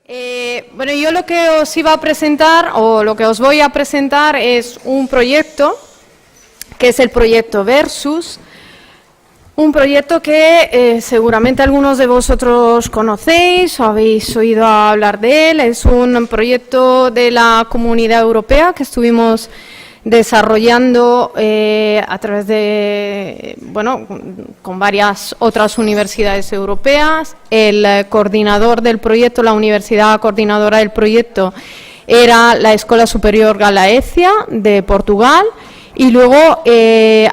Bueno, yo lo que os iba a presentar, o lo que os voy a presentar, es un proyecto, que es el proyecto Versus, un proyecto que seguramente algunos de vosotros conocéis o habéis oído hablar de él. Es un proyecto de la Comunidad Europea que estuvimos desarrollando a través de, bueno, con varias otras universidades europeas. El coordinador del proyecto, la universidad coordinadora del proyecto, era la Escola Superior Galaecia de Portugal. Y luego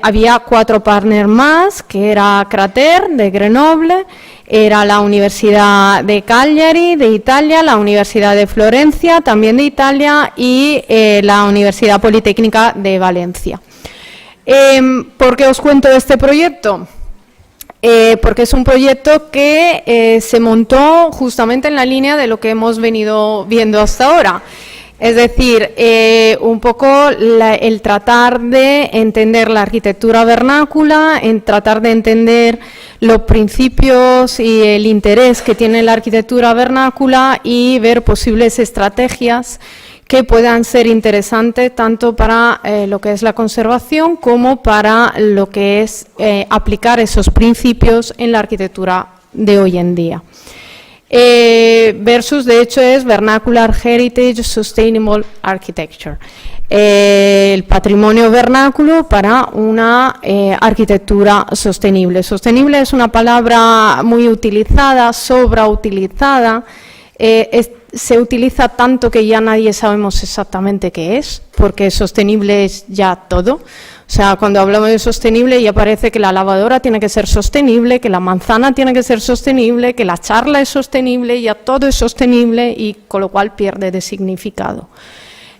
había 4 partners más, que era Crater de Grenoble, era la Universidad de Cagliari de Italia, la Universidad de Florencia también de Italia y la Universidad Politécnica de Valencia. ¿Por qué os cuento de este proyecto? Porque es un proyecto que se montó justamente en la línea de lo que hemos venido viendo hasta ahora. Es decir, un poco el tratar de entender la arquitectura vernácula, en tratar de entender los principios y el interés que tiene la arquitectura vernácula y ver posibles estrategias que puedan ser interesantes tanto para lo que es la conservación como para lo que es aplicar esos principios en la arquitectura de hoy en día. Versus, de hecho, es Vernacular Heritage Sustainable Architecture, el patrimonio vernáculo para una arquitectura sostenible. Sostenible es una palabra muy utilizada, sobreutilizada, se utiliza tanto que ya nadie sabemos exactamente qué es, porque sostenible es ya todo. O sea, cuando hablamos de sostenible ya parece que la lavadora tiene que ser sostenible, que la manzana tiene que ser sostenible, que la charla es sostenible, ya todo es sostenible y con lo cual pierde de significado.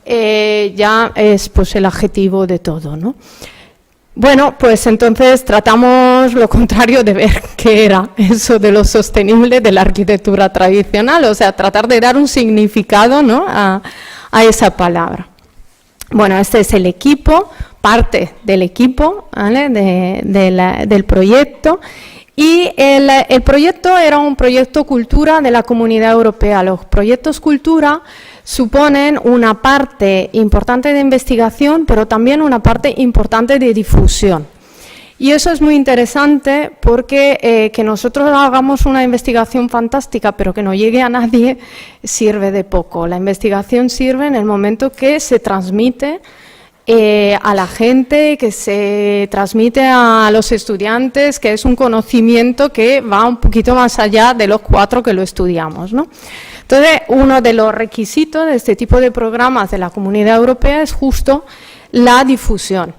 Ya es pues el adjetivo de todo, ¿no? Bueno, pues entonces tratamos lo contrario de ver qué era eso de lo sostenible de la arquitectura tradicional, o sea, tratar de dar un significado, ¿no?, a esa palabra. Bueno, este es el equipo, parte del equipo, ¿vale?, del proyecto. Y el proyecto era un proyecto cultura de la Comunidad Europea. Los proyectos cultura suponen una parte importante de investigación, pero también una parte importante de difusión. Y eso es muy interesante porque que nosotros hagamos una investigación fantástica, pero que no llegue a nadie, sirve de poco. La investigación sirve en el momento que se transmite a la gente, que se transmite a los estudiantes, que es un conocimiento que va un poquito más allá de los 4 que lo estudiamos, ¿no? Entonces, uno de los requisitos de este tipo de programas de la Comunidad Europea es justo la difusión.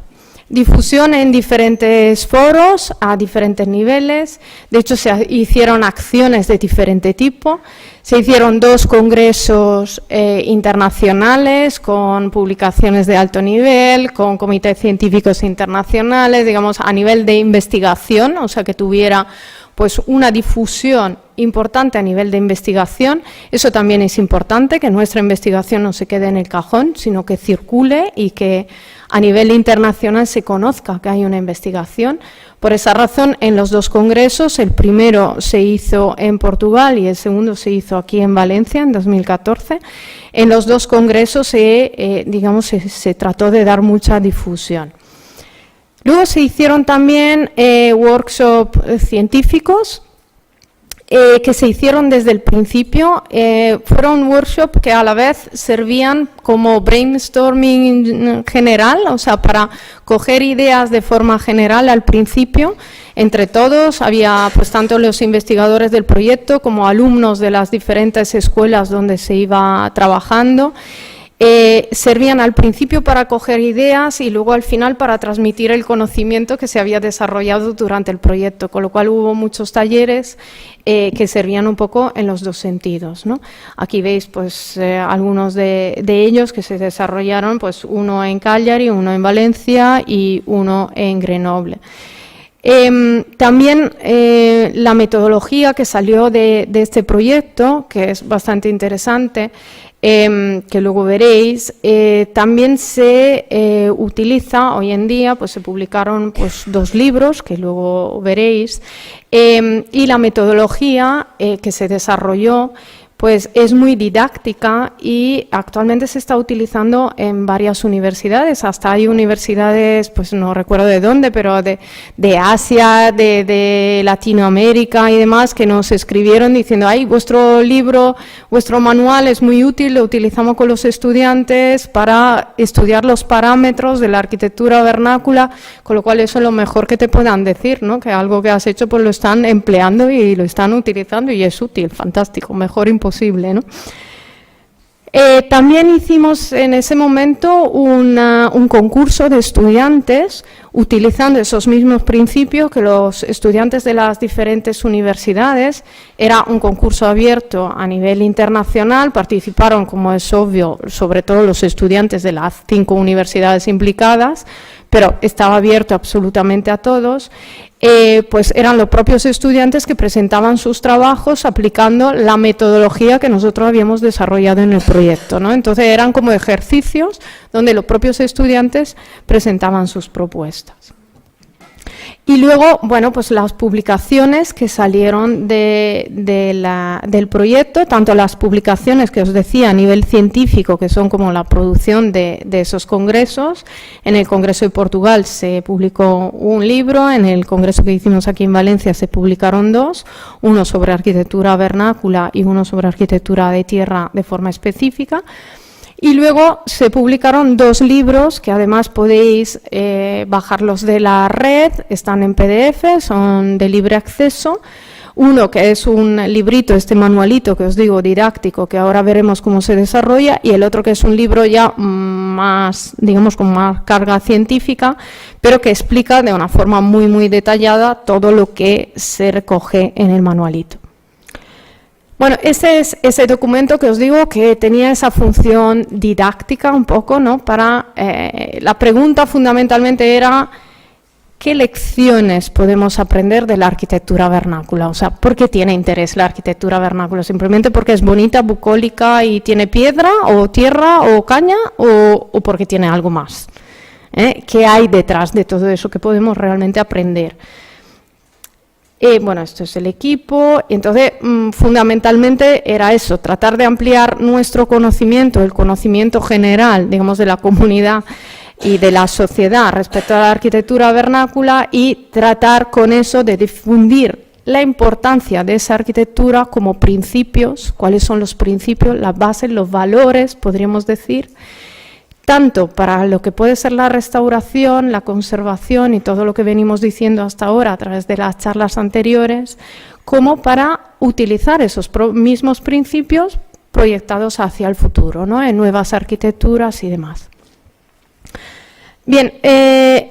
Difusión en diferentes foros, a diferentes niveles. De hecho, se hicieron acciones de diferente tipo. Se hicieron 2 congresos internacionales con publicaciones de alto nivel, con comités científicos internacionales, digamos, a nivel de investigación, o sea, que tuviera pues una difusión importante a nivel de investigación. Eso también es importante, que nuestra investigación no se quede en el cajón, sino que circule y que a nivel internacional se conozca que hay una investigación. Por esa razón, en los 2 congresos, el primero se hizo en Portugal y el segundo se hizo aquí en Valencia en 2014. En los 2 congresos se trató de dar mucha difusión. Luego se hicieron también workshops científicos que se hicieron desde el principio. Fueron workshops que a la vez servían como brainstorming general, o sea, para coger ideas de forma general al principio. Entre todos había pues tanto los investigadores del proyecto como alumnos de las diferentes escuelas donde se iba trabajando. Servían al principio para coger ideas y luego al final para transmitir el conocimiento que se había desarrollado durante el proyecto, con lo cual hubo muchos talleres que servían un poco en los 2 sentidos, ¿no? Aquí veis pues algunos de ellos que se desarrollaron, pues uno en Cagliari, uno en Valencia y uno en Grenoble. También la metodología que salió de este proyecto, que es bastante interesante, que luego veréis, también se utiliza hoy en día, pues se publicaron pues 2 libros que luego veréis, y la metodología que se desarrolló pues es muy didáctica y actualmente se está utilizando en varias universidades. Hasta hay universidades, pues no recuerdo de dónde, pero de Asia, de Latinoamérica y demás, que nos escribieron diciendo, ay, vuestro libro, vuestro manual es muy útil, lo utilizamos con los estudiantes para estudiar los parámetros de la arquitectura vernácula, con lo cual eso es lo mejor que te puedan decir, ¿no? Que algo que has hecho pues lo están empleando y lo están utilizando y es útil, fantástico, mejor imposible, ¿no? También hicimos en ese momento un concurso de estudiantes utilizando esos mismos principios que los estudiantes de las diferentes universidades. Era un concurso abierto a nivel internacional, participaron, como es obvio, sobre todo los estudiantes de las 5 universidades implicadas, pero estaba abierto absolutamente a todos. Pues eran los propios estudiantes que presentaban sus trabajos aplicando la metodología que nosotros habíamos desarrollado en el proyecto, ¿no? Entonces eran como ejercicios donde los propios estudiantes presentaban sus propuestas. Y luego, bueno, pues las publicaciones que salieron del proyecto, tanto las publicaciones que os decía a nivel científico, que son como la producción de esos congresos. En el Congreso de Portugal se publicó un libro, en el congreso que hicimos aquí en Valencia se publicaron 2, uno sobre arquitectura vernácula y uno sobre arquitectura de tierra de forma específica. Y luego se publicaron 2 libros que además podéis bajarlos de la red, están en PDF, son de libre acceso. Uno que es un librito, este manualito que os digo didáctico, que ahora veremos cómo se desarrolla, y el otro que es un libro ya más, digamos, con más carga científica, pero que explica de una forma muy, muy detallada todo lo que se recoge en el manualito. Bueno, ese es ese documento que os digo que tenía esa función didáctica un poco, ¿no? Para, la pregunta fundamentalmente era ¿qué lecciones podemos aprender de la arquitectura vernácula? O sea, ¿por qué tiene interés la arquitectura vernácula? ¿Simplemente porque es bonita, bucólica y tiene piedra o tierra o caña o porque tiene algo más? ¿Qué hay detrás de todo eso que podemos realmente aprender? Bueno, esto es el equipo. Entonces, fundamentalmente era eso, tratar de ampliar nuestro conocimiento, el conocimiento general, digamos, de la comunidad y de la sociedad respecto a la arquitectura vernácula y tratar con eso de difundir la importancia de esa arquitectura como principios, cuáles son los principios, las bases, los valores, podríamos decir, tanto para lo que puede ser la restauración, la conservación y todo lo que venimos diciendo hasta ahora a través de las charlas anteriores, como para utilizar esos mismos principios proyectados hacia el futuro, ¿no? En nuevas arquitecturas y demás. Bien,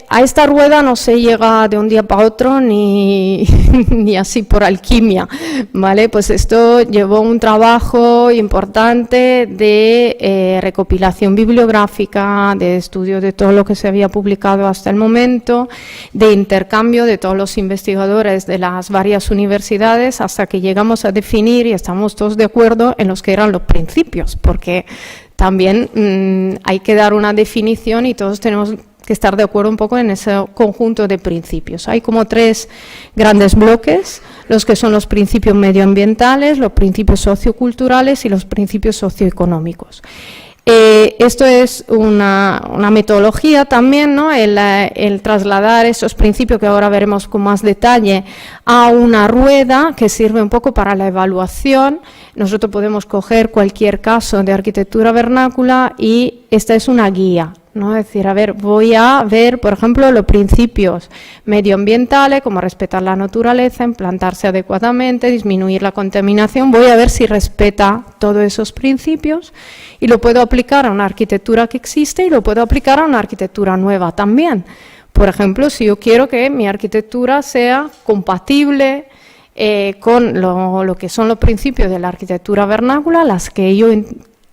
a esta rueda no se llega de un día para otro ni así por alquimia, ¿vale? Pues esto llevó un trabajo importante de recopilación bibliográfica, de estudio de todo lo que se había publicado hasta el momento, de intercambio de todos los investigadores de las varias universidades hasta que llegamos a definir y estamos todos de acuerdo en los que eran los principios, porque también hay que dar una definición y todos tenemos que estar de acuerdo un poco en ese conjunto de principios. Hay como 3 grandes bloques, los que son los principios medioambientales, los principios socioculturales y los principios socioeconómicos. Esto es una metodología también, ¿no? El trasladar esos principios que ahora veremos con más detalle a una rueda que sirve un poco para la evaluación. Nosotros podemos coger cualquier caso de arquitectura vernácula y esta es una guía, ¿no? Es decir, a ver, voy a ver, por ejemplo, los principios medioambientales, como respetar la naturaleza, implantarse adecuadamente, disminuir la contaminación. Voy a ver si respeta todos esos principios y lo puedo aplicar a una arquitectura que existe y lo puedo aplicar a una arquitectura nueva también. Por ejemplo, si yo quiero que mi arquitectura sea compatible con lo que son los principios de la arquitectura vernácula, las que yo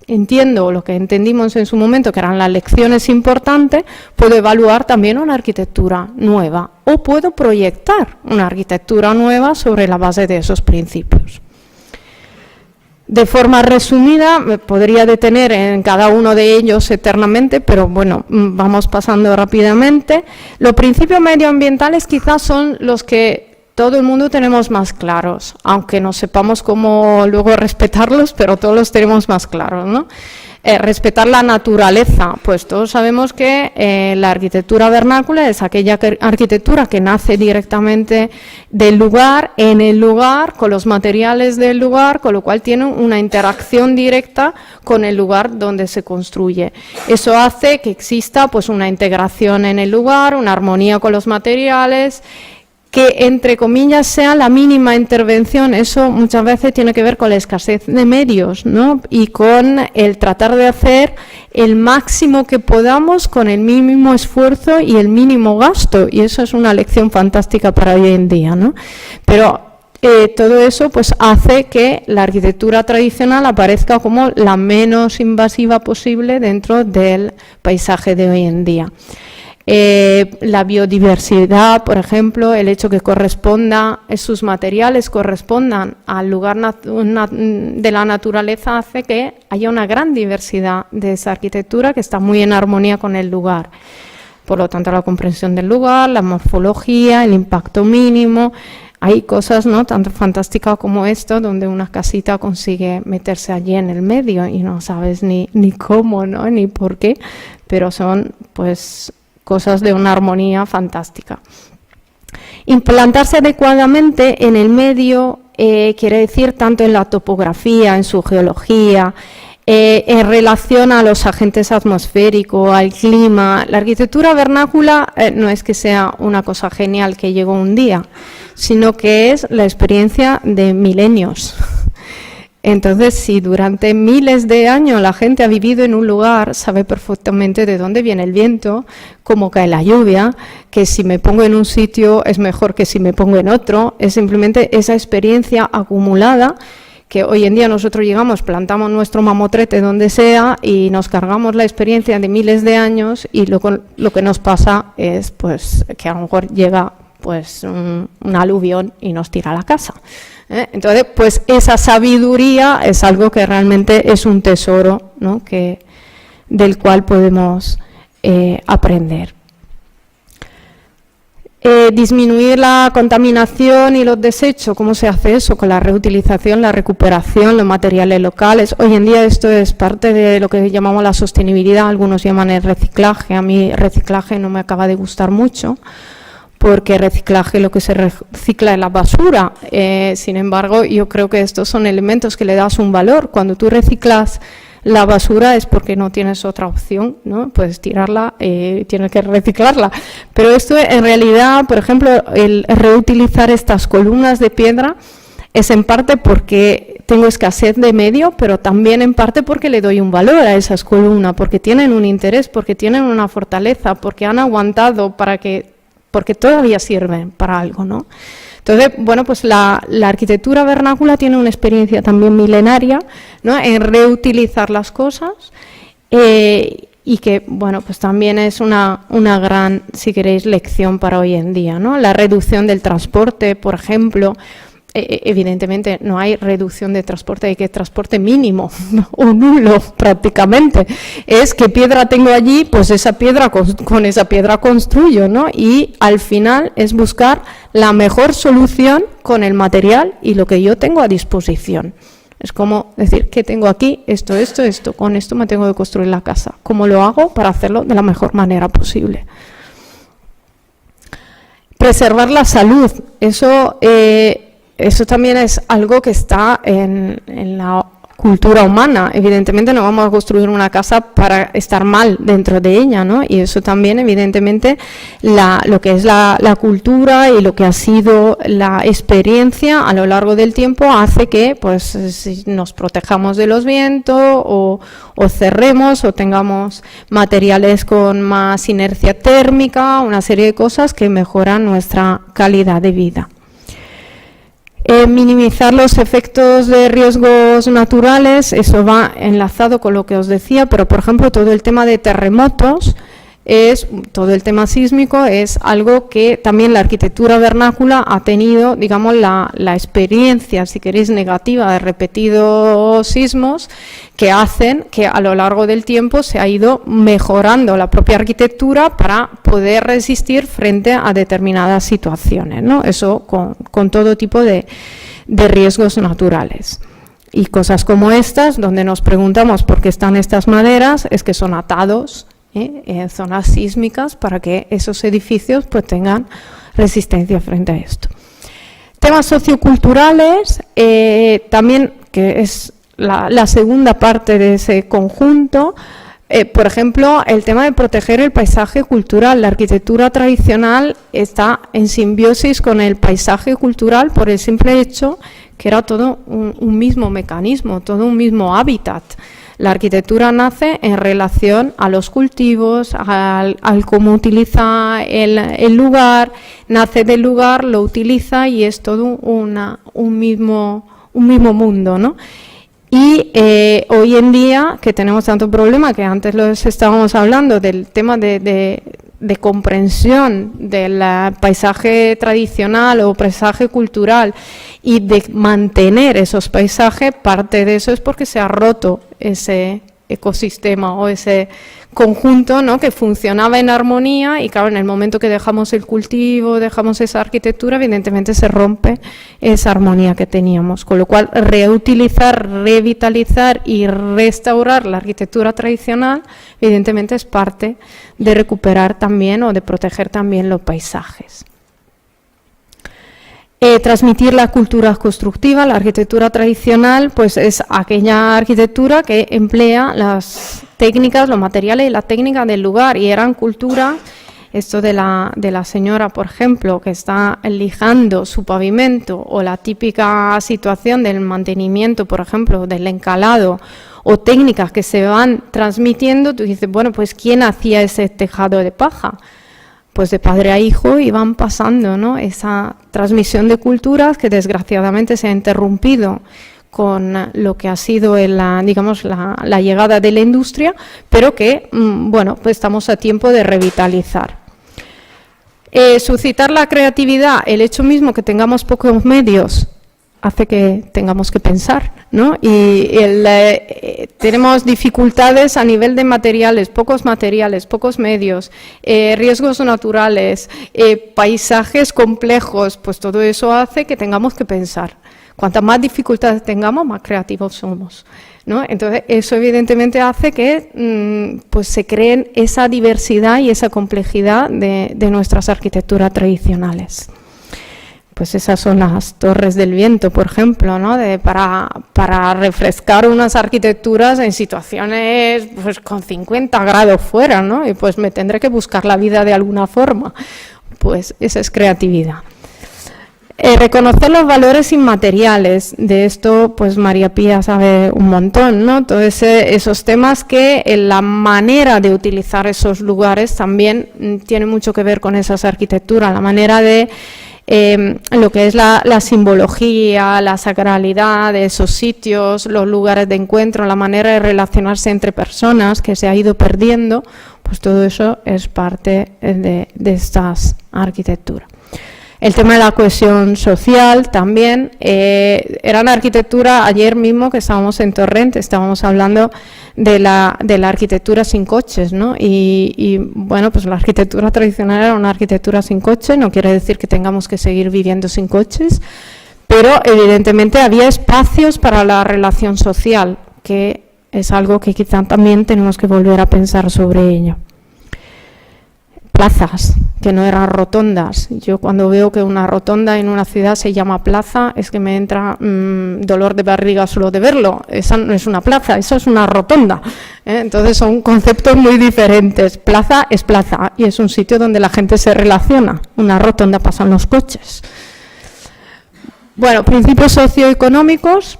entiendo, lo que entendimos en su momento, que eran las lecciones importantes, puedo evaluar también una arquitectura nueva o puedo proyectar una arquitectura nueva sobre la base de esos principios. De forma resumida, me podría detener en cada uno de ellos eternamente, pero bueno, vamos pasando rápidamente. Los principios medioambientales quizás son los que todo el mundo tenemos más claros, aunque no sepamos cómo luego respetarlos, pero todos los tenemos más claros, ¿no? Respetar la naturaleza, pues todos sabemos que la arquitectura vernácula es aquella arquitectura que nace directamente del lugar, en el lugar, con los materiales del lugar, con lo cual tiene una interacción directa con el lugar donde se construye. Eso hace que exista pues una integración en el lugar, una armonía con los materiales, que entre comillas sea la mínima intervención. Eso muchas veces tiene que ver con la escasez de medios, ¿no? Y con el tratar de hacer el máximo que podamos con el mínimo esfuerzo y el mínimo gasto, y eso es una lección fantástica para hoy en día, ¿no? Pero todo eso pues hace que la arquitectura tradicional aparezca como la menos invasiva posible dentro del paisaje de hoy en día. La biodiversidad, por ejemplo, el hecho que sus materiales correspondan al lugar de la naturaleza hace que haya una gran diversidad de esa arquitectura que está muy en armonía con el lugar. Por lo tanto, la comprensión del lugar, la morfología, el impacto mínimo. Hay cosas, ¿no?, tanto fantásticas como esto, donde una casita consigue meterse allí en el medio y no sabes ni cómo, ¿no?, ni por qué, pero son, pues, cosas de una armonía fantástica. Implantarse adecuadamente en el medio quiere decir tanto en la topografía, en su geología, en relación a los agentes atmosféricos, al clima. La arquitectura vernácula no es que sea una cosa genial que llegó un día, sino que es la experiencia de milenios. Entonces, si durante miles de años la gente ha vivido en un lugar, sabe perfectamente de dónde viene el viento, cómo cae la lluvia, que si me pongo en un sitio es mejor que si me pongo en otro. Es simplemente esa experiencia acumulada que hoy en día nosotros llegamos, plantamos nuestro mamotrete donde sea y nos cargamos la experiencia de miles de años, y lo que nos pasa es pues que a lo mejor llega pues un aluvión y nos tira la casa. Entonces, pues esa sabiduría es algo que realmente es un tesoro, ¿no?, del cual podemos aprender. Disminuir la contaminación y los desechos. ¿Cómo se hace eso? Con la reutilización, la recuperación, los materiales locales. Hoy en día esto es parte de lo que llamamos la sostenibilidad, algunos llaman el reciclaje. A mí reciclaje no me acaba de gustar mucho, porque reciclaje lo que se recicla es la basura. Sin embargo, yo creo que estos son elementos que le das un valor. Cuando tú reciclas la basura es porque no tienes otra opción, ¿no? Puedes tirarla, tienes que reciclarla. Pero esto en realidad, por ejemplo, el reutilizar estas columnas de piedra es en parte porque tengo escasez de medio, pero también en parte porque le doy un valor a esas columnas, porque tienen un interés, porque tienen una fortaleza, porque han aguantado porque todavía sirven para algo, ¿no? Entonces, bueno, pues la arquitectura vernácula tiene una experiencia también milenaria, ¿no?, en reutilizar las cosas, y que, bueno, pues también es una gran, si queréis, lección para hoy en día, ¿no? La reducción del transporte, por ejemplo. Evidentemente no hay reducción de transporte, hay que transporte mínimo o nulo prácticamente. Es qué piedra tengo allí, pues esa piedra con esa piedra construyo, ¿no? Y al final es buscar la mejor solución con el material y lo que yo tengo a disposición. Es como decir, ¿qué tengo aquí? Esto, con esto me tengo que construir la casa. ¿Cómo lo hago para hacerlo de la mejor manera posible? Preservar la salud, eso también es algo que está en la cultura humana. Evidentemente no vamos a construir una casa para estar mal dentro de ella, ¿no? Y eso también, evidentemente, lo que es la cultura y lo que ha sido la experiencia a lo largo del tiempo hace que, pues, si nos protejamos de los vientos o cerremos o tengamos materiales con más inercia térmica, una serie de cosas que mejoran nuestra calidad de vida. Minimizar los efectos de riesgos naturales, eso va enlazado con lo que os decía, pero por ejemplo todo el tema de terremotos, es todo el tema sísmico, es algo que también la arquitectura vernácula ha tenido, digamos, la experiencia, si queréis, negativa de repetidos sismos que hacen que a lo largo del tiempo se ha ido mejorando la propia arquitectura para poder resistir frente a determinadas situaciones, ¿no? Eso con todo tipo de riesgos naturales. Y cosas como estas, donde nos preguntamos por qué están estas maderas, es que son atados en zonas sísmicas para que esos edificios pues tengan resistencia frente a esto. Temas socioculturales, también, que es la segunda parte de ese conjunto, por ejemplo, el tema de proteger el paisaje cultural. La arquitectura tradicional está en simbiosis con el paisaje cultural por el simple hecho que era todo un mismo mecanismo, todo un mismo hábitat. La arquitectura nace en relación a los cultivos, al cómo utiliza el lugar, nace del lugar, lo utiliza y es todo un mismo mundo, ¿no? Y hoy en día, que tenemos tanto problema, que antes los estábamos hablando del tema de comprensión del paisaje tradicional o paisaje cultural y de mantener esos paisajes, parte de eso es porque se ha roto ese ecosistema o ese conjunto, ¿no?, que funcionaba en armonía y claro, en el momento que dejamos el cultivo, dejamos esa arquitectura, evidentemente se rompe esa armonía que teníamos, con lo cual reutilizar, revitalizar y restaurar la arquitectura tradicional evidentemente es parte de recuperar también o de proteger también los paisajes. Transmitir la cultura constructiva. La arquitectura tradicional pues es aquella arquitectura que emplea las técnicas, los materiales y la técnica del lugar, y eran cultura, esto de la señora, por ejemplo, que está lijando su pavimento, o la típica situación del mantenimiento, por ejemplo, del encalado, o técnicas que se van transmitiendo. Tú dices, bueno, pues ¿quién hacía ese tejado de paja? Pues de padre a hijo iban pasando, ¿no?, esa transmisión de culturas que desgraciadamente se ha interrumpido con lo que ha sido digamos, la llegada de la industria, pero que, bueno, pues estamos a tiempo de revitalizar. Suscitar la creatividad, el hecho mismo que tengamos pocos medios hace que tengamos que pensar, ¿no? Y tenemos dificultades a nivel de materiales, pocos medios, riesgos naturales, paisajes complejos, pues todo eso hace que tengamos que pensar. Cuantas más dificultades tengamos, más creativos somos, ¿no? Entonces, eso evidentemente hace que pues se creen esa diversidad y esa complejidad de nuestras arquitecturas tradicionales. Pues esas son las torres del viento, por ejemplo, ¿no?, para refrescar unas arquitecturas en situaciones pues con 50 grados fuera, ¿no? Y pues me tendré que buscar la vida de alguna forma. Pues esa es creatividad. Reconocer los valores inmateriales. De esto, pues María Pía sabe un montón, ¿no? Todos esos temas que la manera de utilizar esos lugares también tiene mucho que ver con esas arquitecturas, la manera de lo que es la simbología, la sacralidad de esos sitios, los lugares de encuentro, la manera de relacionarse entre personas que se ha ido perdiendo, pues todo eso es parte de estas arquitecturas. El tema de la cohesión social también, era una arquitectura, ayer mismo que estábamos en Torrent, estábamos hablando de la arquitectura sin coches, ¿no? Y bueno, pues la arquitectura tradicional era una arquitectura sin coche, no quiere decir que tengamos que seguir viviendo sin coches, pero evidentemente había espacios para la relación social, que es algo que quizá también tenemos que volver a pensar sobre ello. Plazas, que no eran rotondas. Yo cuando veo que una rotonda en una ciudad se llama plaza, es que me entra dolor de barriga solo de verlo. Esa no es una plaza, eso es una rotonda. Entonces son conceptos muy diferentes. Plaza es plaza y es un sitio donde la gente se relaciona. Una rotonda pasan los coches. Bueno, principios socioeconómicos.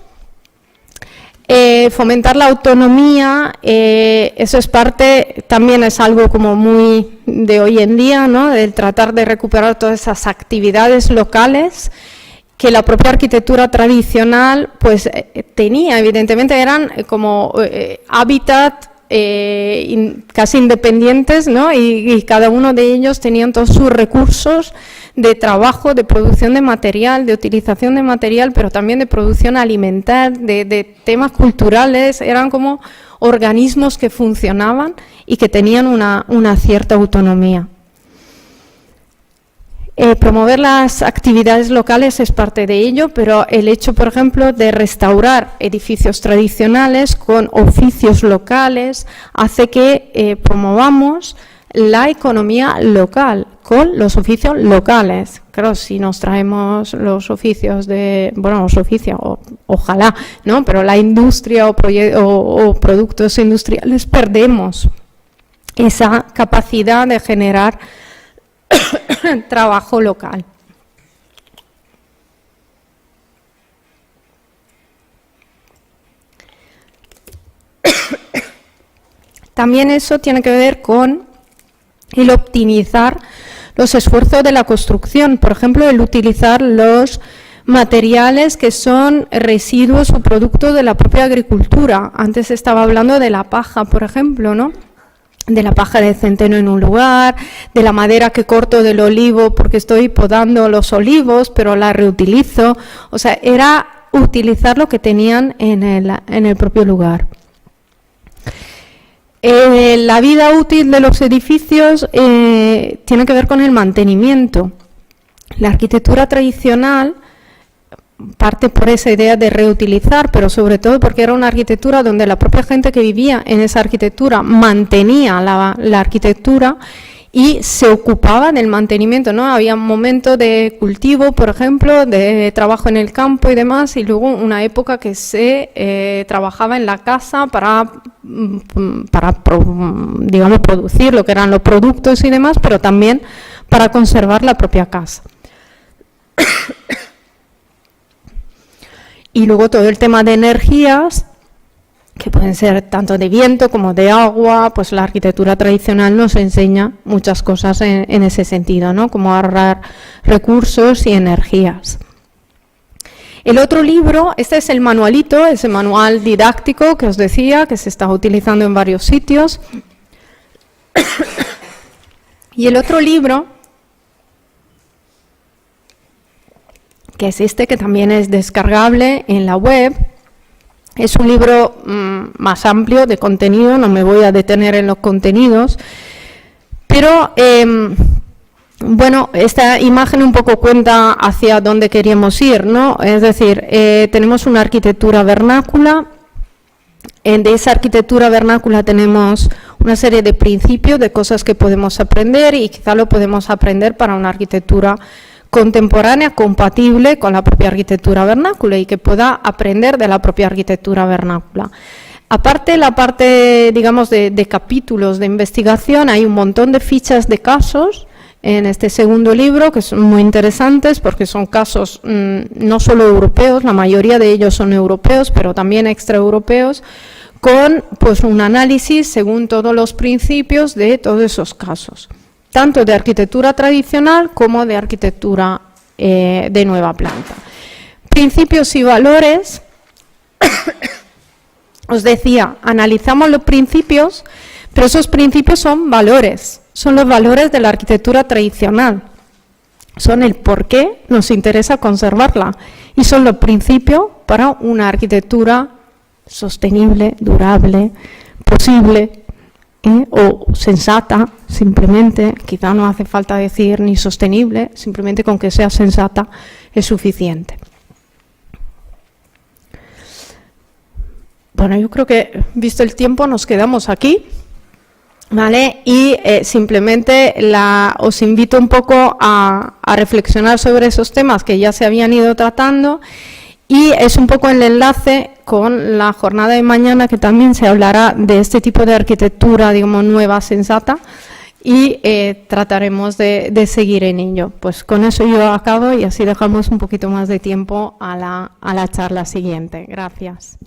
Fomentar la autonomía, eso es parte, también es algo como muy de hoy en día, ¿no?, del tratar de recuperar todas esas actividades locales que la propia arquitectura tradicional pues tenía, evidentemente eran como hábitat casi independientes, ¿no? Y cada uno de ellos tenían todos sus recursos de trabajo, de producción de material, de utilización de material, pero también de producción alimentar, de temas culturales. Eran como organismos que funcionaban y que tenían una cierta autonomía. Promover las actividades locales es parte de ello, pero el hecho, por ejemplo, de restaurar edificios tradicionales con oficios locales hace que promovamos la economía local con los oficios locales. Claro, si nos traemos los oficios ojalá, ¿no? Pero la industria o productos industriales, perdemos esa capacidad de generar trabajo local. También eso tiene que ver con el optimizar los esfuerzos de la construcción, por ejemplo, el utilizar los materiales que son residuos o productos de la propia agricultura. Antes estaba hablando de la paja, por ejemplo, ¿no? De la paja de centeno en un lugar, de la madera que corto del olivo porque estoy podando los olivos, pero la reutilizo. O sea, era utilizar lo que tenían en el propio lugar. La vida útil de los edificios tiene que ver con el mantenimiento. La arquitectura tradicional parte por esa idea de reutilizar, pero sobre todo porque era una arquitectura donde la propia gente que vivía en esa arquitectura mantenía la arquitectura y se ocupaba del mantenimiento, ¿no? Había un momento de cultivo, por ejemplo, de trabajo en el campo y demás, y luego una época que se trabajaba en la casa para digamos, producir lo que eran los productos y demás, pero también para conservar la propia casa. Y luego todo el tema de energías, que pueden ser tanto de viento como de agua, pues la arquitectura tradicional nos enseña muchas cosas en ese sentido, ¿no? Como ahorrar recursos y energías. El otro libro, este es el manualito, ese manual didáctico que os decía, que se está utilizando en varios sitios. Y el otro libro, que es este, que también es descargable en la web. Es un libro más amplio de contenido, no me voy a detener en los contenidos, pero bueno, esta imagen un poco cuenta hacia dónde queríamos ir, ¿no? Es decir, tenemos una arquitectura vernácula. De esa arquitectura vernácula tenemos una serie de principios, de cosas que podemos aprender, y quizá lo podemos aprender para una arquitectura contemporánea, compatible con la propia arquitectura vernácula y que pueda aprender de la propia arquitectura vernácula. Aparte, la parte, digamos, de capítulos de investigación, hay un montón de fichas de casos en este segundo libro que son muy interesantes porque son casos no solo europeos, la mayoría de ellos son europeos, pero también extraeuropeos, con pues un análisis según todos los principios de todos esos casos, tanto de arquitectura tradicional como de arquitectura de nueva planta. Principios y valores. Os decía, analizamos los principios, pero esos principios son valores, son los valores de la arquitectura tradicional. Son el por qué nos interesa conservarla y son los principios para una arquitectura sostenible, durable, posible, o sensata, simplemente. Quizá no hace falta decir ni sostenible, simplemente con que sea sensata es suficiente. Bueno, yo creo que, visto el tiempo, nos quedamos aquí, ¿vale? Y simplemente os invito un poco a reflexionar sobre esos temas que ya se habían ido tratando, y es un poco el enlace con la jornada de mañana, que también se hablará de este tipo de arquitectura, digamos, nueva, sensata, y trataremos de seguir en ello. Pues con eso yo acabo y así dejamos un poquito más de tiempo a la charla siguiente. Gracias.